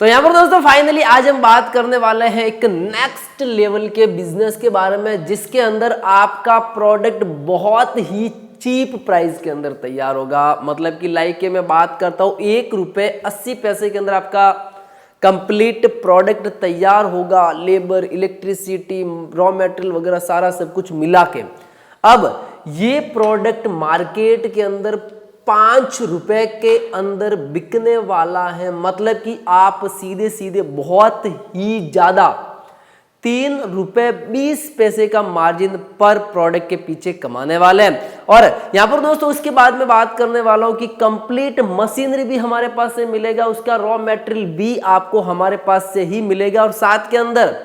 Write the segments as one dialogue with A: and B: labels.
A: तो यहाँ पर दोस्तों फाइनली आज हम बात करने वाले हैं एक नेक्स्ट लेवल के बिजनेस के बारे में, जिसके अंदर आपका प्रोडक्ट बहुत ही चीप प्राइस के अंदर तैयार होगा। मतलब कि लाइक के मैं बात करता हूँ ₹1.80 के अंदर आपका कंप्लीट प्रोडक्ट तैयार होगा। लेबर, इलेक्ट्रिसिटी, रॉ मटेरियल वगैरह सारा सब कुछ मिला के। अब ये प्रोडक्ट मार्केट के अंदर ₹5 के अंदर बिकने वाला है। मतलब कि आप सीधे सीधे बहुत ही ज्यादा ₹3.20 का मार्जिन पर प्रोडक्ट के पीछे कमाने वाले हैं। और यहां पर दोस्तों उसके बाद में बात करने वाला हूं कि कंप्लीट मशीनरी भी हमारे पास से मिलेगा, उसका रॉ मटेरियल भी आपको हमारे पास से ही मिलेगा। और साथ के अंदर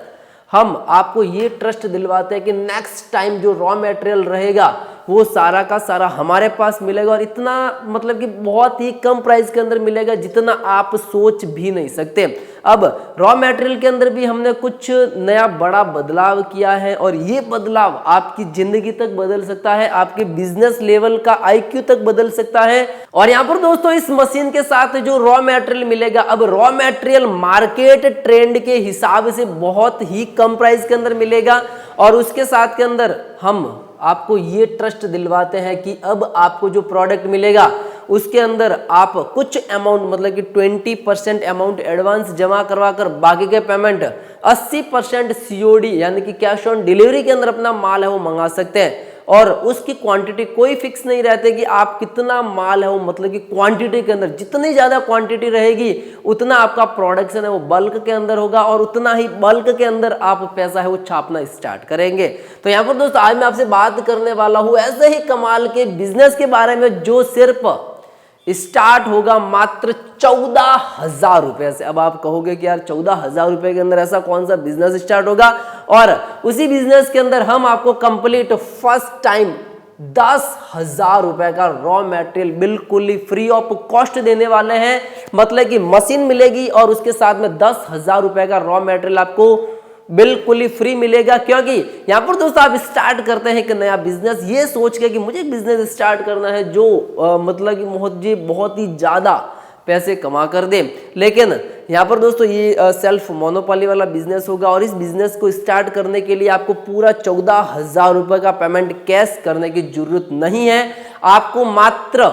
A: हम आपको ये ट्रस्ट दिलवाते हैं कि नेक्स्ट टाइम जो रॉ मटेरियल रहेगा वो सारा का सारा हमारे पास मिलेगा, और इतना मतलब कि बहुत ही कम प्राइस के अंदर मिलेगा जितना आप सोच भी नहीं सकते। अब रॉ मटेरियल के अंदर भी हमने कुछ नया बड़ा बदलाव किया है, और ये बदलाव आपकी जिंदगी तक बदल सकता है, आपके बिजनेस लेवल का IQ तक बदल सकता है। और यहाँ पर दोस्तों इस मशीन के साथ जो रॉ मटेरियल मिलेगा, अब रॉ मटेरियल मार्केट ट्रेंड के हिसाब से बहुत ही कम प्राइस के अंदर मिलेगा। और उसके साथ के अंदर हम आपको ये ट्रस्ट दिलवाते हैं कि अब आपको जो प्रोडक्ट मिलेगा उसके अंदर आप कुछ अमाउंट मतलब कि 20% अमाउंट एडवांस जमा करवा कर बाकी के पेमेंट 80% COD यानी कि कैश ऑन डिलीवरी के अंदर अपना माल है वो मंगा सकते हैं। और उसकी क्वांटिटी कोई फिक्स नहीं रहती कि आप कितना माल है वो, मतलब कि क्वांटिटी के अंदर जितनी ज्यादा क्वांटिटी रहेगी उतना आपका प्रोडक्शन है वो बल्क के अंदर होगा, और उतना ही बल्क के अंदर आप पैसा है वो छापना स्टार्ट करेंगे। तो यहाँ पर दोस्तों आज मैं आपसे बात करने वाला हूँ ऐसे ही कमाल के बिजनेस के बारे में जो सिर्फ स्टार्ट होगा मात्र ₹14,000 से। अब आप कहोगे कि यार ₹14,000 के अंदर ऐसा कौन सा बिजनेस स्टार्ट होगा, और उसी बिजनेस के अंदर हम आपको कंप्लीट फर्स्ट टाइम ₹10,000 का रॉ मटेरियल बिल्कुल ही फ्री ऑफ कॉस्ट देने वाले हैं। मतलब कि मशीन मिलेगी और उसके साथ में ₹10,000 का रॉ मटेरियल आपको बिल्कुल ही फ्री मिलेगा। क्योंकि यहाँ पर दोस्तों आप स्टार्ट करते हैं एक नया बिजनेस ये सोच के कि मुझे बिजनेस स्टार्ट करना है जो मतलब कि मुझे बहुत ही ज्यादा पैसे कमा कर दे, लेकिन यहाँ पर दोस्तों ये सेल्फ मोनोपोली वाला बिजनेस होगा। और इस बिजनेस को स्टार्ट करने के लिए आपको पूरा ₹14,000 का पेमेंट कैश करने की जरूरत नहीं है। आपको मात्र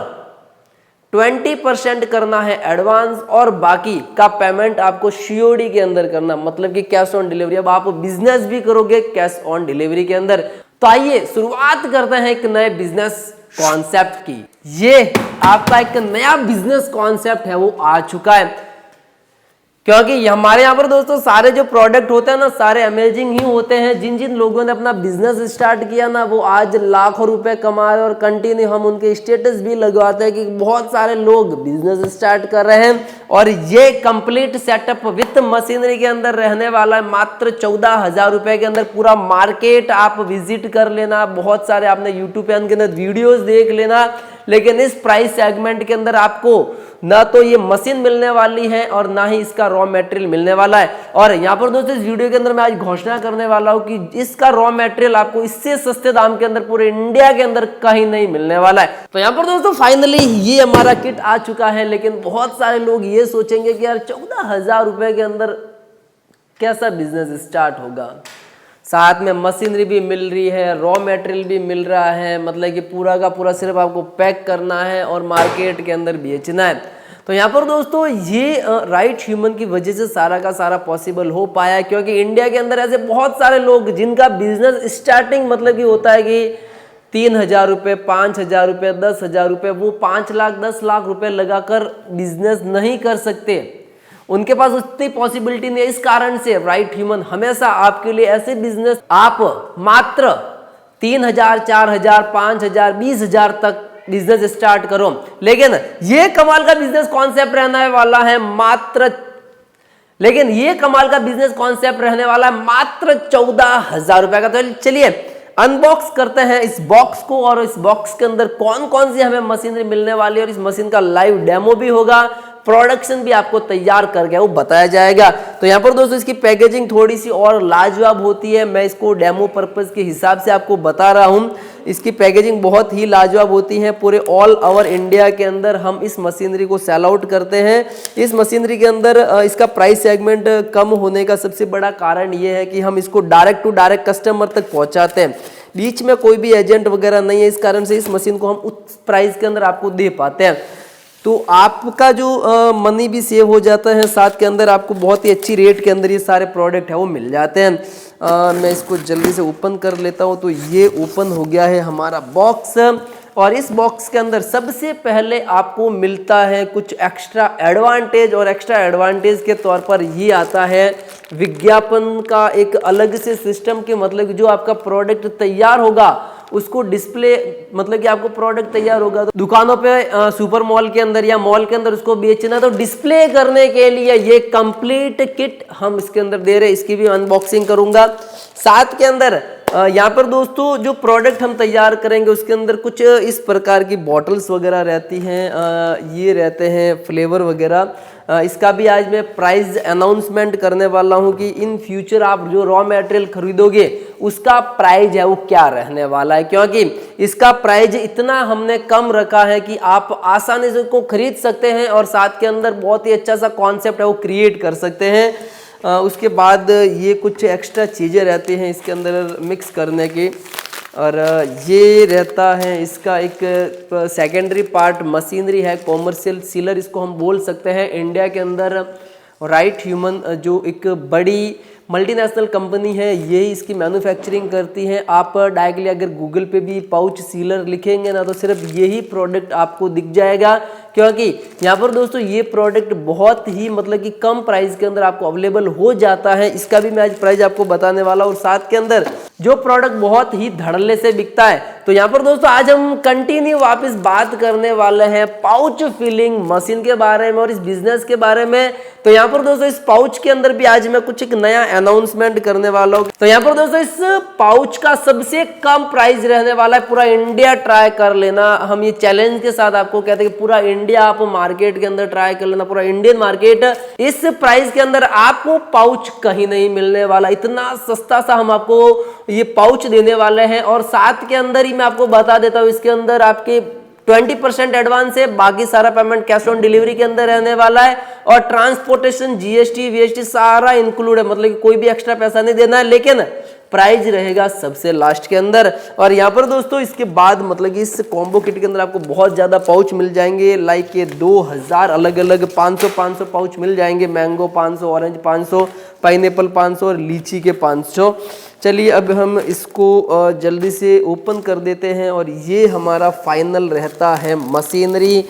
A: 20% करना है एडवांस, और बाकी का पेमेंट आपको COD के अंदर करना, मतलब कि कैश ऑन डिलीवरी। अब आप बिजनेस भी करोगे कैश ऑन डिलीवरी के अंदर। तो आइए शुरुआत करते हैं एक नए बिजनेस कॉन्सेप्ट की। ये आपका एक नया बिजनेस कॉन्सेप्ट है वो आ चुका है, क्योंकि हमारे यहाँ पर दोस्तों सारे जो प्रोडक्ट होते हैं ना सारे अमेजिंग ही होते हैं। जिन जिन लोगों ने अपना बिजनेस स्टार्ट किया ना वो आज लाखों रुपए कमा रहे, और कंटिन्यू हम उनके स्टेटस भी लगवाते हैं कि बहुत सारे लोग बिजनेस स्टार्ट कर रहे हैं। और ये कंप्लीट सेटअप विथ मशीनरी के अंदर रहने वाला है मात्र ₹14,000 के अंदर। पूरा मार्केट आप विजिट कर लेना, बहुत सारे आपने यूट्यूब पे के अंदर वीडियोस देख लेना, लेकिन इस प्राइस सेगमेंट के अंदर आपको ना तो ये मशीन मिलने वाली है और ना ही इसका रॉ मटेरियल मिलने वाला है। और यहाँ पर दोस्तों इस वीडियो के अंदर मैं आज घोषणा करने वाला हूँ कि इसका रॉ मटेरियल आपको इससे सस्ते दाम के अंदर पूरे इंडिया के अंदर कहीं नहीं मिलने वाला है। तो यहाँ पर दोस्तों फाइनली ये हमारा किट आ चुका है, लेकिन बहुत सारे लोग ये सोचेंगे कि यार ₹14,000 के अंदर कैसा बिजनेस स्टार्ट होगा, साथ में मशीनरी भी मिल रही है, रॉ मटेरियल भी मिल रहा है, मतलब कि पूरा का पूरा सिर्फ आपको पैक करना है और मार्केट के अंदर बेचना है। तो यहाँ पर दोस्तों ये राइट ह्यूमन की वजह से सारा का सारा पॉसिबल हो पाया है, क्योंकि इंडिया के अंदर ऐसे बहुत सारे लोग जिनका बिजनेस स्टार्टिंग मतलब कि होता है कि ₹3,000, ₹5,000, ₹10,000, वो 5 लाख 10 लाख रुपए लगाकर बिजनेस नहीं कर सकते, उनके पास उतनी पॉसिबिलिटी नहीं है। इस कारण से राइट ह्यूमन हमेशा आपके लिए ऐसे बिजनेस आप मात्र 3,000, 4,000, 5,000, 20,000 तक बिजनेस स्टार्ट करो। लेकिन ये कमाल का बिजनेस कॉन्सेप्ट रहने वाला है मात्र ₹14,000 का। तो चलिए अनबॉक्स करते हैं इस बॉक्स को, और इस बॉक्स के अंदर कौन कौन सी हमें मशीनरी मिलने वाली है, और इस मशीन का लाइव डेमो भी होगा, प्रोडक्शन भी आपको तैयार करके वो बताया जाएगा। तो यहाँ पर दोस्तों इसकी पैकेजिंग थोड़ी सी और लाजवाब होती है, मैं इसको डेमो पर्पस के हिसाब से आपको बता रहा हूँ। इसकी पैकेजिंग बहुत ही लाजवाब होती है। पूरे ऑल ओवर इंडिया के अंदर हम इस मशीनरी को सेल आउट करते हैं। इस मशीनरी के अंदर इसका प्राइस सेगमेंट कम होने का सबसे बड़ा कारण ये है कि हम इसको डायरेक्ट टू डायरेक्ट कस्टमर तक पहुंचाते हैं, बीच में कोई भी एजेंट वगैरह नहीं है। इस कारण से इस मशीन को हम उस प्राइस के अंदर आपको दे पाते हैं, तो आपका जो मनी भी सेव हो जाता है, साथ के अंदर आपको बहुत ही अच्छी रेट के अंदर ये सारे प्रोडक्ट है वो मिल जाते हैं। मैं इसको जल्दी से ओपन कर लेता हूँ। तो ये ओपन हो गया है हमारा बॉक्स, और इस बॉक्स के अंदर सबसे पहले आपको मिलता है कुछ एक्स्ट्रा एडवांटेज, और एक्स्ट्रा एडवांटेज के तौर पर ये आता है विज्ञापन का एक अलग से सिस्टम के, मतलब जो आपका प्रोडक्ट तैयार होगा उसको डिस्प्ले, मतलब कि आपको प्रोडक्ट तैयार होगा तो दुकानों पे सुपर मॉल के अंदर या मॉल के अंदर उसको बेचना, तो डिस्प्ले करने के लिए ये कंप्लीट किट हम इसके अंदर दे रहे हैं। इसकी भी अनबॉक्सिंग करूंगा। साथ के अंदर यहाँ पर दोस्तों जो प्रोडक्ट हम तैयार करेंगे उसके अंदर कुछ इस प्रकार की बॉटल्स वगैरह रहती हैं, ये रहते हैं फ्लेवर वगैरह। इसका भी आज मैं प्राइस अनाउंसमेंट करने वाला हूँ कि इन फ्यूचर आप जो रॉ मटेरियल खरीदोगे उसका प्राइस है वो क्या रहने वाला है, क्योंकि इसका प्राइस इतना हमने कम रखा है कि आप आसानी से उसको खरीद सकते हैं और साथ के अंदर बहुत ही अच्छा सा कॉन्सेप्ट है वो क्रिएट कर सकते हैं। उसके बाद ये कुछ एक्स्ट्रा चीज़ें रहती हैं इसके अंदर मिक्स करने की, और ये रहता है इसका एक सेकेंडरी पार्ट मशीनरी है, कॉमर्शियल सीलर इसको हम बोल सकते हैं। इंडिया के अंदर राइट ह्यूमन जो एक बड़ी मल्टीनेशनल कंपनी है यही इसकी मैन्युफैक्चरिंग करती है। आप डायरेक्टली अगर गूगल पे भी पाउच सीलर लिखेंगे ना तो सिर्फ यही प्रोडक्ट आपको दिख जाएगा, क्योंकि यहाँ पर दोस्तों ये प्रोडक्ट बहुत ही मतलब कि कम प्राइस के अंदर आपको अवेलेबल हो जाता है। इसका भी मैं आज प्राइस आपको बताने वाला हूँ। और साथ के अंदर जो प्रोडक्ट बहुत ही धड़ल्ले से बिकता है, तो यहाँ पर दोस्तों आज हम कंटिन्यू वापस बात करने वाले हैं पाउच फिलिंग मशीन के बारे में और इस बिजनेस के बारे में। तो यहाँ पर दोस्तों इस पाउच के अंदर भी आज मैं कुछ एक नया अनाउंसमेंट करने वाला हूँ। तो यहाँ पर दोस्तों इस पाउच का सबसे कम प्राइस रहने वाला है। पूरा इंडिया ट्राई कर लेना, हम ये चैलेंज के साथ आपको कहते हैं कि पूरा इंडिया आप मार्केट के अंदर ट्राई कर लेना, पूरा इंडियन मार्केट। इस प्राइस के अंदर आपको पाउच कहीं नहीं मिलने वाला, इतना सस्ता सा हम आपको ये पाउच देने वाले हैं। और साथ के अंदर ही मैं आपको बता देता हूँ इसके अंदर आपके 20% एडवांस है, बाकी सारा पेमेंट कैश ऑन डिलीवरी के अंदर रहने वाला है। और ट्रांसपोर्टेशन जीएसटी वीएसटी सारा इंक्लूड है, मतलब कि कोई भी एक्स्ट्रा पैसा नहीं देना है, लेकिन प्राइस रहेगा सबसे लास्ट के अंदर। और यहाँ पर दोस्तों इसके बाद मतलब कि इस कॉम्बो किट के अंदर आपको बहुत ज़्यादा पाउच मिल जाएंगे, लाइक ये 2000 अलग अलग 500 पाउच मिल जाएंगे। मैंगो 500, ऑरेंज 500, पाइनएप्पल 500 और लीची के 500। चलिए अब हम इसको जल्दी से ओपन कर देते हैं। और ये हमारा फाइनल रहता है मशीनरी,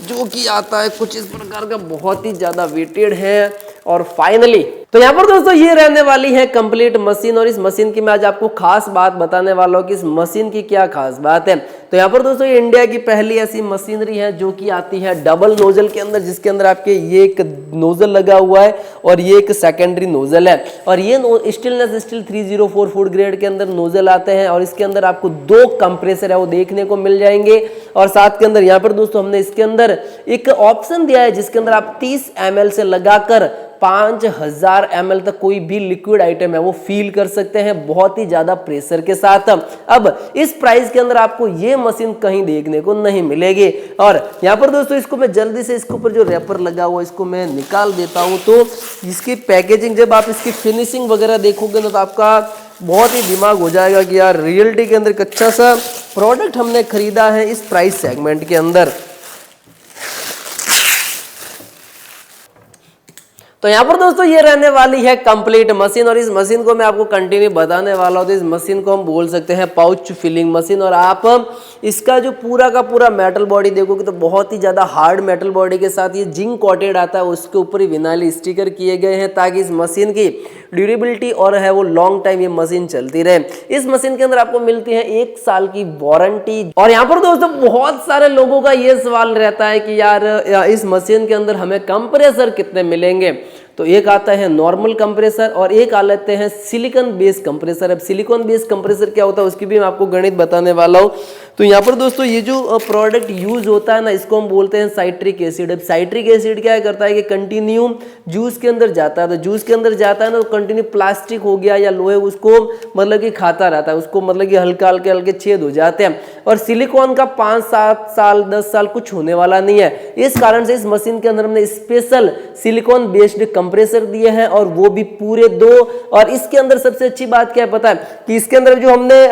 A: जो कि आता है कुछ इस प्रकार का, बहुत ही ज़्यादा वेटेड है। और फाइनली तो यहाँ पर दोस्तों ये रहने वाली है कंप्लीट मशीन। और इस मशीन की मैं आज आपको खास बात बताने वाला हूँ कि इस मशीन की क्या खास बात है। तो यहाँ पर दोस्तों ये इंडिया की पहली ऐसी मशीनरी है जो कि आती है डबल नोजल के अंदर, जिसके अंदर आपके ये एक नोजल लगा हुआ है और ये एक सेकेंडरी नोजल है। और ये स्टील 304 फूड ग्रेड के अंदर नोजल आते हैं। और इसके अंदर आपको 2 कंप्रेसर है वो देखने को मिल जाएंगे। और साथ के अंदर यहाँ पर दोस्तों हमने इसके अंदर एक ऑप्शन दिया है जिसके अंदर आप 30 ml से लगाकर 5000 ml तक कोई भी लिक्विड आइटम है वो फील कर सकते हैं, बहुत ही ज्यादा प्रेशर के साथ। अब इस प्राइस के अंदर आपको ये मशीन कहीं देखने को नहीं मिलेगी। और यहाँ पर दोस्तों इसको मैं जल्दी से इसके ऊपर जो रैपर लगा हुआ है इसको मैं निकाल देता हूँ। तो इसकी पैकेजिंग, जब आप इसकी फिनिशिंग वगैरह देखोगे ना तो आपका बहुत ही दिमाग हो जाएगा कि यार रियलिटी के अंदर एक अच्छा सा प्रोडक्ट हमने खरीदा है इस प्राइस सेगमेंट के अंदर। तो यहाँ पर दोस्तों ये रहने वाली है कंप्लीट मशीन। और इस मशीन को मैं आपको कंटिन्यू बताने वाला हूँ। तो इस मशीन को हम बोल सकते हैं पाउच फिलिंग मशीन। और आप इसका जो पूरा का पूरा मेटल बॉडी देखोगे तो बहुत ही ज़्यादा हार्ड मेटल बॉडी के साथ ये जिंक कोटेड आता है, उसके ऊपर ही विनाइल स्टिकर किए गए हैं ताकि इस मशीन की ड्यूरेबिलिटी और है वो लॉन्ग टाइम ये मशीन चलती रहे। इस मशीन के अंदर आपको मिलती है 1 साल की वारंटी। और यहाँ पर दोस्तों बहुत सारे लोगों का ये सवाल रहता है कि यार इस मशीन के अंदर हमें कंप्रेसर कितने मिलेंगे। तो एक आता है नॉर्मल कंप्रेसर और एक आ लेते हैं सिलिकॉन बेस कंप्रेसर। अब सिलिकॉन बेस कंप्रेसर क्या होता है उसकी भी मैं आपको गणित बताने वाला हूँ। तो यहाँ पर दोस्तों ये जो प्रोडक्ट यूज होता है ना, इसको हम बोलते हैं साइट्रिक एसिड। अब साइट्रिक एसिड क्या करता है कि कंटिन्यू जूस के अंदर जाता है, तो जूस के अंदर जाता है ना, तो कंटिन्यू प्लास्टिक हो गया या लोहे उसको मतलब कि खाता रहता है, उसको मतलब कि हल्के हल्के हल्के छेद हो जाते हैं। और सिलिकॉन का 5-7 साल 10 साल कुछ होने वाला नहीं है। इस कारण से इस मशीन के अंदर हमने स्पेशल सिलिकॉन बेस्ड कंप्रेसर दिए हैं, और वो भी पूरे 2। और इसके अंदर सबसे अच्छी बात क्या है पता है कि इसके अंदर जो हमने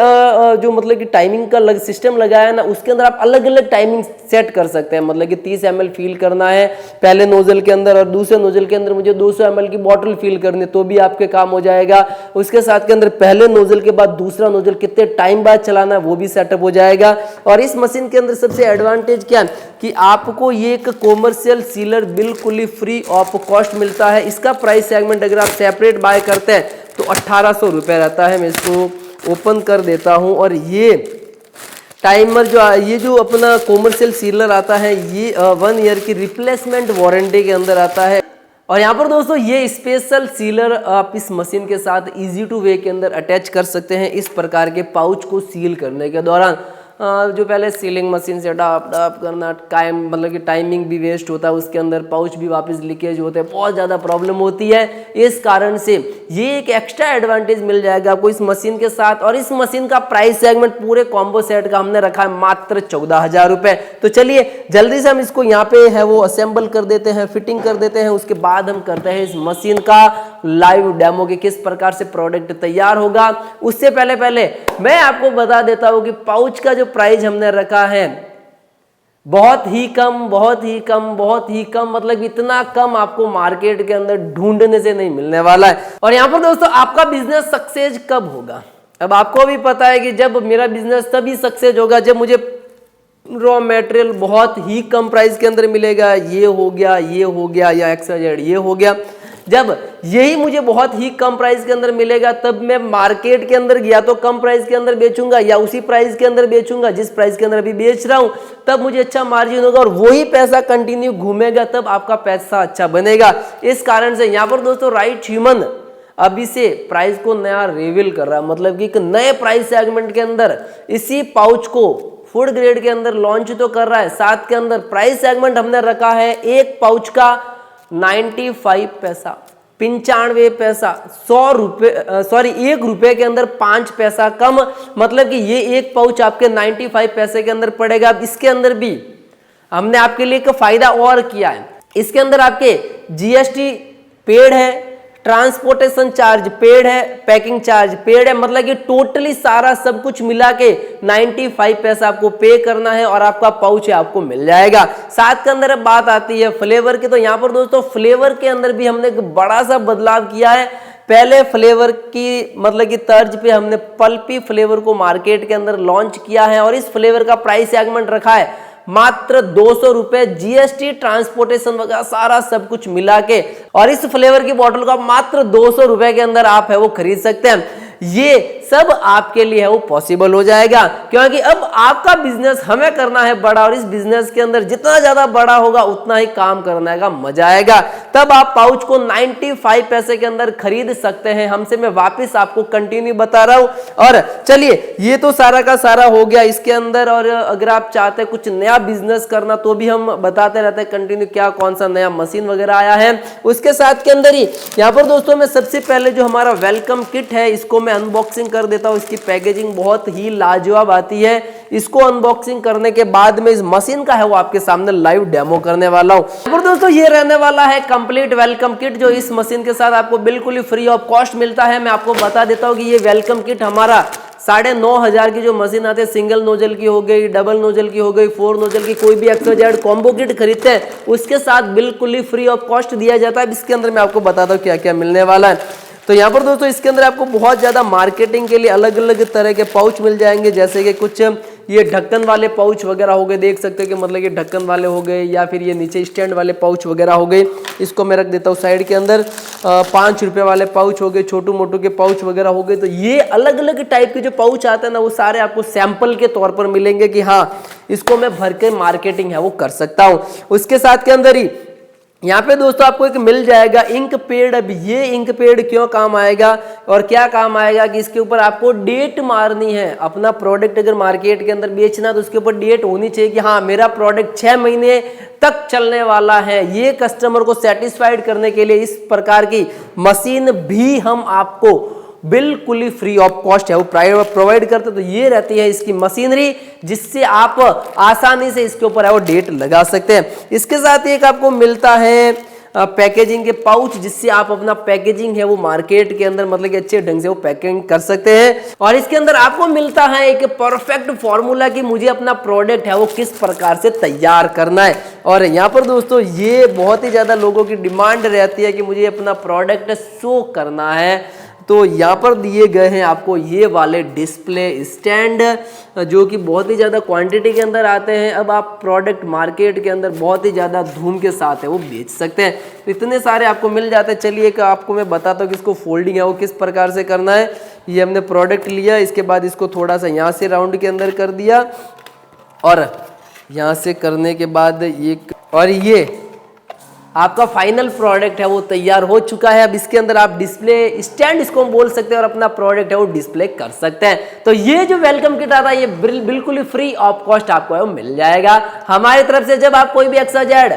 A: जो मतलब कि टाइमिंग का सिस्टम लगाया है ना, उसके अंदर आप अलग अलग टाइमिंग सेट कर सकते हैं। मतलब कि 30 ml फिल करना है पहले नोजल के अंदर, और दूसरे नोजल के अंदर मुझे 200 ml की बॉटल फिल करनी है, तो भी आपके काम हो जाएगा। उसके साथ के अंदर पहले नोजल के बाद दूसरा नोजल कितने टाइम बाद चलाना है वो भी सेटअप हो जाएगा। और इस मशीन के अंदर सबसे एडवांटेज क्या है कि आपको ये एक कॉमर्शियल सीलर बिल्कुल ही फ्री ऑफ कॉस्ट मिलता है। इसका प्राइस सेगमेंट अगर आप सेपरेट बाय करते हैं तो 1800 रुपये रहता है। मैं इसको ओपन कर देता हूं, और ये टाइमर ये जो अपना कॉमर्शियल सीलर आता है, ये 1 ईयर की रिप्लेसमेंट वारंटी के अंदर आता है। और यहाँ पर दोस्तों ये स्पेशल सीलर आप इस मशीन के साथ इजी टू वे के अंदर अटैच कर सकते हैं। इस प्रकार के पाउच को सील करने के दौरान जो पहले सीलिंग मशीन से डाप करना कायम, मतलब कि टाइमिंग भी वेस्ट होता है, उसके अंदर पाउच भी वापस लीकेज होते हैं, बहुत ज़्यादा प्रॉब्लम होती है। इस कारण से ये एक एक्स्ट्रा एडवांटेज मिल जाएगा आपको इस मशीन के साथ। और इस मशीन का प्राइस सेगमेंट पूरे कॉम्बो सेट का हमने रखा है मात्र 14,000 रुपये। तो चलिए जल्दी से हम इसको यहाँ पे है वो असेंबल कर देते हैं, फिटिंग कर देते हैं, उसके बाद हम करते हैं इस मशीन का लाइव डेमो कि किस प्रकार से प्रोडक्ट तैयार होगा। उससे पहले मैं आपको बता देता हूँ कि पाउच का जो प्राइस हमने रखा है बहुत ही कम, बहुत ही कम, बहुत ही कम, मतलब इतना कम आपको मार्केट के अंदर ढूंढने से नहीं मिलने वाला है। और यहाँ पर दोस्तों आपका बिजनेस सक्सेस कब होगा? अब आपको भी पता है कि जब मेरा बिजनेस तभी सक्सेस होगा जब मुझे रॉ मटेरियल बहुत ही कम प्राइस के अंदर मिलेगा। ये हो गया, ये हो गया, या XYZ ये हो गया। जब यही मुझे बहुत ही कम प्राइस के अंदर मिलेगा तब मैं मार्केट के अंदर या तो कम प्राइस के अंदर बेचूंगा या उसी प्राइस के अंदर बेचूंगा जिस प्राइस के अंदर अभी बेच रहा हूं, तब मुझे अच्छा मार्जिन होगा और वही पैसा कंटिन्यू घूमेगा, तब आपका पैसा अच्छा बनेगा। इस कारण से यहाँ पर दोस्तों राइट ह्यूमन अभी से प्राइस को नया रिवील कर रहा है, मतलब कि एक नए प्राइस सेगमेंट के अंदर इसी पाउच को फूड ग्रेड के अंदर लॉन्च तो कर रहा है। साथ के अंदर प्राइस सेगमेंट हमने रखा है एक पाउच का 95 पैसा, 95 पैसा, 100 रुपये सॉरी 1 रुपये के अंदर 5 पैसा कम, मतलब कि ये एक पाउच आपके 95 पैसे के अंदर पड़ेगा। अब इसके अंदर भी हमने आपके लिए एक फायदा और किया है, इसके अंदर आपके GST पेड है, ट्रांसपोर्टेशन चार्ज पेड है, पैकिंग चार्ज पेड है, मतलब कि टोटली सारा सब कुछ मिला के 95 पैसा आपको पे करना है और आपका पाउच है आपको मिल जाएगा। साथ के अंदर अब बात आती है फ्लेवर की, तो यहाँ पर दोस्तों फ्लेवर के अंदर भी हमने एक बड़ा सा बदलाव किया है। पहले फ्लेवर की मतलब की तर्ज पे हमने पल्पी फ्लेवर को मार्केट के अंदर लॉन्च किया है और इस फ्लेवर का प्राइस सेगमेंट रखा है मात्र 200 रुपए, GST ट्रांसपोर्टेशन वगैरह सारा सब कुछ मिला के, और इस फ्लेवर की बोतल का मात्र 200 रुपए के अंदर आप है वो खरीद सकते हैं। ये सब आपके लिए है वो पॉसिबल हो जाएगा क्योंकि अब आपका बिजनेस हमें करना है बड़ा, और इस बिजनेस के अंदर जितना ज्यादा बड़ा होगा उतना ही काम करने का मजा आएगा। तब आप पाउच को 95 पैसे के अंदर खरीद सकते हैं हमसे। मैं वापस आपको कंटिन्यू बता रहा हूं। और चलिए ये तो सारा का सारा हो गया इसके अंदर, और अगर आप चाहते हैं कुछ नया बिजनेस करना तो भी हम बताते रहते हैं कंटिन्यू क्या कौन सा नया मशीन वगैरह आया है। उसके साथ के अंदर ही यहाँ पर दोस्तों मैं सबसे पहले जो हमारा वेलकम किट है इसको मैं अनबॉक्सिंग कर देता हूं। इसकी पैकेजिंग बहुत ही लाजवाब आती है। इसको अनबॉक्सिंग करने के बाद में इस मशीन का है वो आपके सामने लाइव डेमो करने वाला हूं। और दोस्तों ये रहने वाला है कंप्लीट वेलकम किट जो इस मशीन के साथ आपको बिल्कुल ही फ्री ऑफ कॉस्ट मिलता है। मैं आपको बता देता हूं कि ये वेलकम किट हमारा 9,500 की जो मशीन आते हैं, सिंगल नोजल की हो गई, डबल नोजल की हो गई, 4 नोजल की, कोई भी XYZ कॉम्बो किट खरीदते हैं उसके साथ बिल्कुल ही फ्री ऑफ कॉस्ट दिया जाता है। इसके अंदर मैं आपको बताता हूँ क्या क्या मिलने वाला है। तो यहाँ पर दोस्तों इसके अंदर आपको बहुत ज़्यादा मार्केटिंग के लिए अलग अलग तरह के पाउच मिल जाएंगे, जैसे कि कुछ ये ढक्कन वाले पाउच वगैरह हो गए, देख सकते हैं कि मतलब ये ढक्कन वाले हो गए, या फिर ये नीचे स्टैंड वाले पाउच वगैरह हो गए। इसको मैं रख देता हूँ साइड के अंदर। 5 रुपये वाले पाउच हो गए, छोटू मोटू के पाउच वगैरह हो गए। तो ये अलग अलग टाइप के जो पाउच आते हैं ना वो सारे आपको सैंपल के तौर पर मिलेंगे कि हाँ इसको मैं भर के मार्केटिंग है वो कर सकता हूँ। उसके साथ के अंदर ही यहाँ पे दोस्तों आपको एक मिल जाएगा इंक पेड। अब ये इंक पेड क्यों काम आएगा और क्या काम आएगा कि इसके ऊपर आपको डेट मारनी है। अपना प्रोडक्ट अगर मार्केट के अंदर बेचना तो उसके ऊपर डेट होनी चाहिए कि हाँ मेरा प्रोडक्ट 6 महीने तक चलने वाला है। ये कस्टमर को सेटिस्फाइड करने के लिए इस प्रकार की मशीन भी हम आपको बिल्कुल ही फ्री ऑफ कॉस्ट है वो प्रोवाइड करते। तो ये रहती है इसकी मशीनरी जिससे आप आसानी से इसके ऊपर है वो डेट लगा सकते हैं। इसके साथ एक आपको मिलता है पैकेजिंग के पाउच, जिससे आप अपना पैकेजिंग है वो मार्केट के अंदर मतलब कि अच्छे ढंग से वो पैकिंग कर सकते हैं। और इसके अंदर आपको मिलता है एक परफेक्ट फॉर्मूला कि मुझे अपना प्रोडक्ट है वो किस प्रकार से तैयार करना है। और यहाँ पर दोस्तों ये बहुत ही ज्यादा लोगों की डिमांड रहती है कि मुझे अपना प्रोडक्ट शो करना है। तो यहाँ पर दिए गए हैं आपको ये वाले डिस्प्ले स्टैंड जो कि बहुत ही ज़्यादा क्वांटिटी के अंदर आते हैं। अब आप प्रोडक्ट मार्केट के अंदर बहुत ही ज़्यादा धूम के साथ है वो बेच सकते हैं। तो इतने सारे आपको मिल जाते हैं। चलिए कि आपको मैं बताता हूँ कि इसको फोल्डिंग है वो किस प्रकार से करना है। ये हमने प्रोडक्ट लिया, इसके बाद इसको थोड़ा सा यहाँ से राउंड के अंदर कर दिया और यहाँ से करने के बाद ये आपका फाइनल प्रोडक्ट है वो तैयार हो चुका है। अब इसके अंदर आप डिस्प्ले स्टैंड इसको हम बोल सकते हैं और अपना प्रोडक्ट है वो डिस्प्ले कर सकते हैं। तो ये जो वेलकम किट आता है ये बिल्कुल ही फ्री ऑफ कॉस्ट आपको है वो मिल जाएगा हमारी तरफ से। जब आप कोई भी XYZ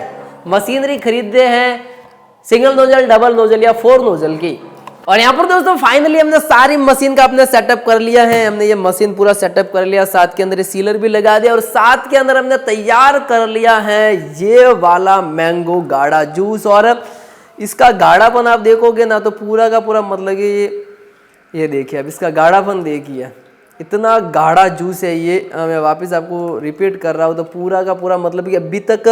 A: मशीनरी खरीदते हैं, सिंगल नोजल, डबल नोजल या 4 नोजल की। और यहाँ पर दोस्तों फाइनली हमने सारी मशीन का अपने सेटअप कर लिया है। हमने ये मशीन पूरा सेटअप कर लिया, साथ के अंदर सीलर भी लगा दिया और साथ के अंदर हमने तैयार कर लिया है ये वाला मैंगो गाढ़ा जूस। और इसका गाढ़ापन आप देखोगे ना तो पूरा का पूरा मतलब कि ये देखिए, अब इसका गाढ़ापन देखिए, इतना गाढ़ा जूस है ये। मैं वापस आपको रिपीट कर रहा हूँ तो पूरा का पूरा मतलब कि अभी तक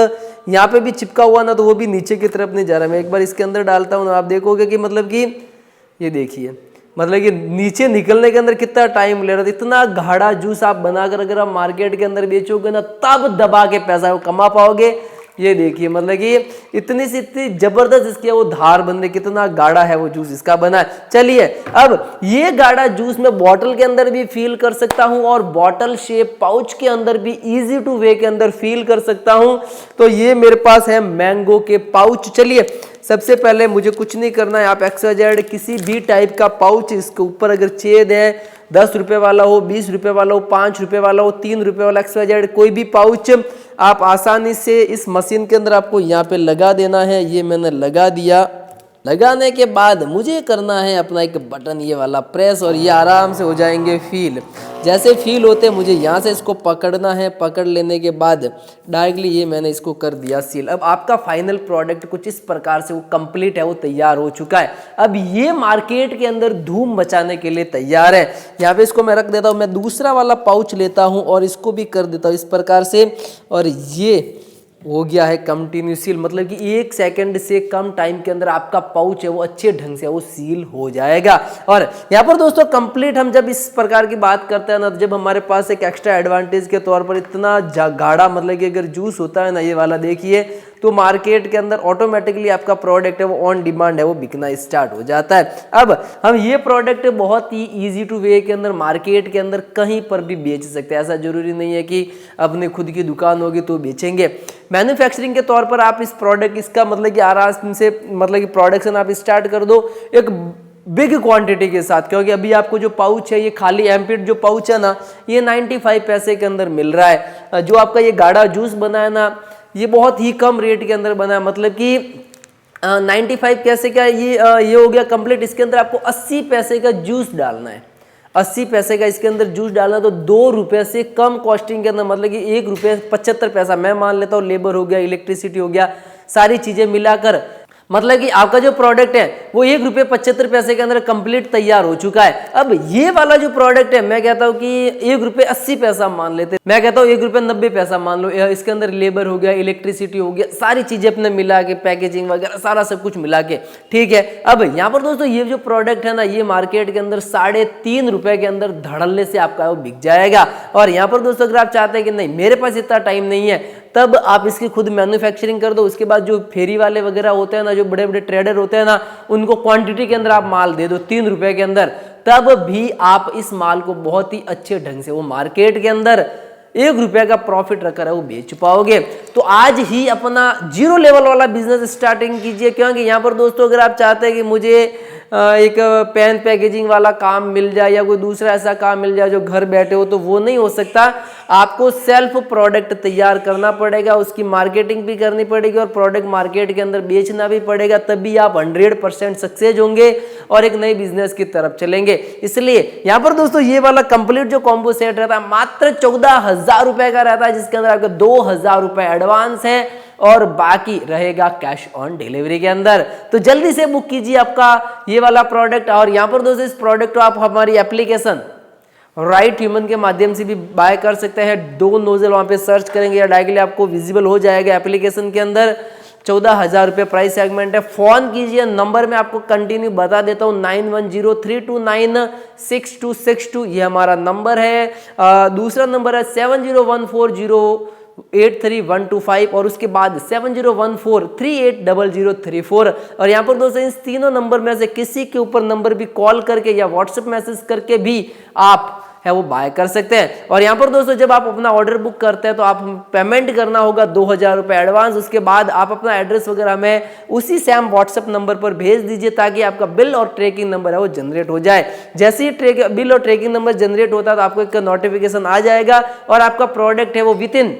A: यहाँ पे भी चिपका हुआ ना तो वो भी नीचे की तरफ नहीं जा रहा। मैं एक बार इसके अंदर डालता हूँ ना आप देखोगे कि मतलब कि ये देखिए मतलब कि नीचे निकलने के अंदर कितना टाइम ले रहा था। इतना गाढ़ा जूस आप बनाकर अगर आप मार्केट के अंदर बेचोगे ना तब दबा के पैसा कमा पाओगे। ये देखिए मतलब कि इतनी सी इतनी जबरदस्त इसकी वो धार बनने, कितना गाढ़ा है वो जूस इसका बना है। चलिए अब ये गाढ़ा जूस मैं बॉटल के अंदर भी फील कर सकता हूँ और बॉटल शेप पाउच के अंदर भी इजी टू वे के अंदर फील कर सकता हूँ। तो ये मेरे पास है मैंगो के पाउच। चलिए सबसे पहले मुझे कुछ नहीं करना है, आप XYZ किसी भी टाइप का पाउच, इसके ऊपर अगर छेद है 10 रुपए वाला हो, 20 रुपए वाला हो, 5 रुपए वाला हो, 3 रुपए वाला XYZ कोई भी पाउच आप आसानी से इस मशीन के अंदर आपको यहाँ पे लगा देना है। ये मैंने लगा दिया। लगाने के बाद मुझे करना है अपना एक बटन ये वाला प्रेस और ये आराम से हो जाएंगे फील। जैसे फील होते मुझे यहाँ से इसको पकड़ना है, पकड़ लेने के बाद डायरेक्टली ये मैंने इसको कर दिया सील। अब आपका फाइनल प्रोडक्ट कुछ इस प्रकार से वो कंप्लीट है, वो तैयार हो चुका है। अब ये मार्केट के अंदर धूम मचाने के लिए तैयार है। यहाँ पे इसको मैं रख देता हूँ। मैं दूसरा वाला पाउच लेता हूँ और इसको भी कर देता हूँ इस प्रकार से और ये हो गया है कंटिन्यू सील। मतलब कि 1 सेकंड से कम टाइम के अंदर आपका पाउच है वो अच्छे ढंग से वो सील हो जाएगा। और यहाँ पर दोस्तों कंप्लीट हम जब इस प्रकार की बात करते हैं ना तो जब हमारे पास एक एक्स्ट्रा एडवांटेज के तौर पर इतना गाढ़ा मतलब कि अगर जूस होता है ना ये वाला देखिए तो मार्केट के अंदर ऑटोमेटिकली आपका प्रोडक्ट है वो ऑन डिमांड है वो बिकना स्टार्ट हो जाता है। अब हम ये प्रोडक्ट बहुत ही इजी टू वे के अंदर मार्केट के अंदर कहीं पर भी बेच सकते हैं। ऐसा जरूरी नहीं है कि अपनी खुद की दुकान होगी तो बेचेंगे। मैन्युफैक्चरिंग के तौर पर आप इस प्रोडक्ट इसका मतलब कि आराम से मतलब कि प्रोडक्शन आप स्टार्ट कर दो एक बिग क्वांटिटी के साथ, क्योंकि अभी आपको जो पाउच है ये खाली एम्पिड जो पाउच है ना ये 95 पैसे के अंदर मिल रहा है। जो आपका ये गाढ़ा जूस बना है ना ये बहुत ही कम रेट के अंदर बना है, मतलब कि 95 पैसे का ये हो गया कंप्लीट। इसके अंदर आपको 80 पैसे का जूस डालना है, 80 पैसे का इसके अंदर जूस डालना, तो 2 रुपए से कम कॉस्टिंग के अंदर मतलब कि 1 रुपये 75 पैसा मैं मान लेता हूँ। लेबर हो गया, इलेक्ट्रिसिटी हो गया, सारी चीजें मिलाकर मतलब कि आपका जो प्रोडक्ट है वो 1 रुपये 75 पैसे के अंदर कंप्लीट तैयार हो चुका है। अब ये वाला जो प्रोडक्ट है मैं कहता हूँ कि 1 रुपये 80 पैसा मान लेते, मैं कहता हूँ 1 रुपये 90 पैसा मान लो। इसके अंदर लेबर हो गया, इलेक्ट्रिसिटी हो गया, सारी चीजें अपने मिला के, पैकेजिंग वगैरह सारा सब कुछ मिला के, ठीक है। अब यहाँ पर दोस्तों ये जो प्रोडक्ट है ना ये मार्केट के अंदर 3.5 रुपए के अंदर धड़ल्ले से आपका वो बिक जाएगा। और यहाँ पर दोस्तों अगर आप चाहते हैं कि नहीं मेरे पास इतना टाइम नहीं है तब आप इसकी खुद मैन्युफैक्चरिंग कर दो। उसके बाद जो फेरी वाले वगैरह होते हैं ना, जो बड़े बड़े ट्रेडर होते हैं ना, उनको क्वांटिटी के अंदर आप माल दे दो 3 रुपए के अंदर, तब भी आप इस माल को बहुत ही अच्छे ढंग से वो मार्केट के अंदर ₹1 का प्रॉफिट रखकर वो बेच पाओगे। तो आज ही अपना 0 लेवल वाला बिजनेस स्टार्टिंग कीजिए, क्योंकि यहाँ पर दोस्तों अगर आप चाहते हैं कि मुझे एक पेन पैकेजिंग वाला काम मिल जाए या कोई दूसरा ऐसा काम मिल जाए जो घर बैठे हो, तो वो नहीं हो सकता। आपको सेल्फ प्रोडक्ट तैयार करना पड़ेगा, उसकी मार्केटिंग भी करनी पड़ेगी और प्रोडक्ट मार्केट के अंदर बेचना भी पड़ेगा, तभी आप 100% सक्सेस होंगे और एक नई बिजनेस की तरफ चलेंगे। इसलिए यहाँ पर दोस्तों ये वाला कंप्लीट जो कॉम्बो सेट रहता है मात्र 14,000 रुपए का रहता है, जिसके अंदर आपका 2,000 रुपए एडवांस है और बाकी रहेगा कैश ऑन डिलीवरी के अंदर। तो जल्दी से बुक कीजिए आपका ये वाला प्रोडक्ट। और यहाँ पर दोस्तों इस प्रोडक्ट को आप हमारी एप्लीकेशन राइट ह्यूमन के माध्यम से भी बाय कर सकते हैं। 2 नोजल वहां पे सर्च करेंगे या डायरेक्टली आपको विजिबल हो जाएगा एप्लीकेशन के अंदर। 14,000 रुपये प्राइस सेगमेंट है। फोन कीजिए, नंबर में आपको कंटिन्यू बता देता हूँ 9103296262, ये हमारा नंबर है। दूसरा नंबर है 7014083125 और उसके बाद 7014380034। और यहाँ पर दोस्तों इस तीनों नंबर में से किसी के ऊपर नंबर भी कॉल करके या व्हाट्सएप मैसेज करके भी आप है वो बाय कर सकते हैं। और यहाँ पर दोस्तों जब आप अपना ऑर्डर बुक करते हैं तो आप पेमेंट करना होगा 2,000 रुपये एडवांस। उसके बाद आप अपना एड्रेस वगैरह हमें उसी सेम व्हाट्सएप नंबर पर भेज दीजिए ताकि आपका बिल और ट्रैकिंग नंबर है वो जनरेट हो जाए। जैसे ही बिल और ट्रैकिंग नंबर जनरेट होता है तो आपको एक नोटिफिकेशन आ जाएगा और आपका प्रोडक्ट है वो विदिन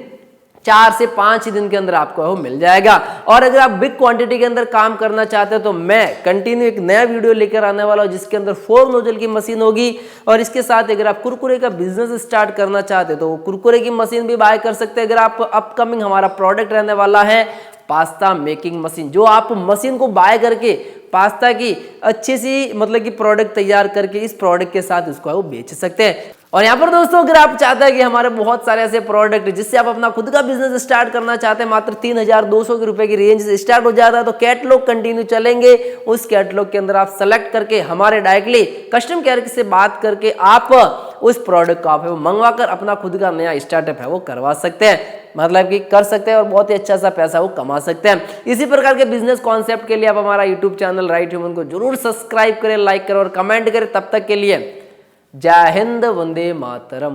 A: 4 से 5 दिन के अंदर आपको वो मिल जाएगा। और अगर आप बिग क्वांटिटी के अंदर काम करना चाहते हो तो मैं कंटिन्यू एक नया वीडियो लेकर आने वाला हूं जिसके अंदर 4 नोजल की मशीन होगी। और इसके साथ अगर आप कुरकुरे का बिजनेस स्टार्ट करना चाहते हो तो कुरकुरे की मशीन भी बाय कर सकते हैं। अगर आप अपकमिंग हमारा प्रोडक्ट रहने वाला है पास्ता मेकिंग मशीन, जो आप मशीन को बाय करके पास्ता की अच्छी सी मतलब कि प्रोडक्ट तैयार करके इस प्रोडक्ट के साथ उसको वो बेच सकते हैं। और यहाँ पर दोस्तों अगर आप चाहते हैं कि हमारे बहुत सारे ऐसे प्रोडक्ट जिससे आप अपना खुद का बिजनेस स्टार्ट करना चाहते हैं, मात्र 3,200 रुपए की रेंज से स्टार्ट हो जाता है, तो कैटलॉग कंटिन्यू चलेंगे। उस कैटलॉग के अंदर आप सेलेक्ट करके हमारे डायरेक्टली कस्टम केयर से बात करके आप उस प्रोडक्ट को आप मंगवा कर अपना खुद का नया स्टार्टअप है वो करवा सकते हैं, मतलब कि कर सकते हैं और बहुत ही अच्छा सा पैसा वो कमा सकते हैं। इसी प्रकार के बिजनेस कॉन्सेप्ट के लिए आप हमारा यूट्यूब चैनल राइट ह्यूमन को जरूर सब्सक्राइब करें, लाइक करें और कमेंट करें। तब तक के लिए जय हिंद, वंदे मातरम।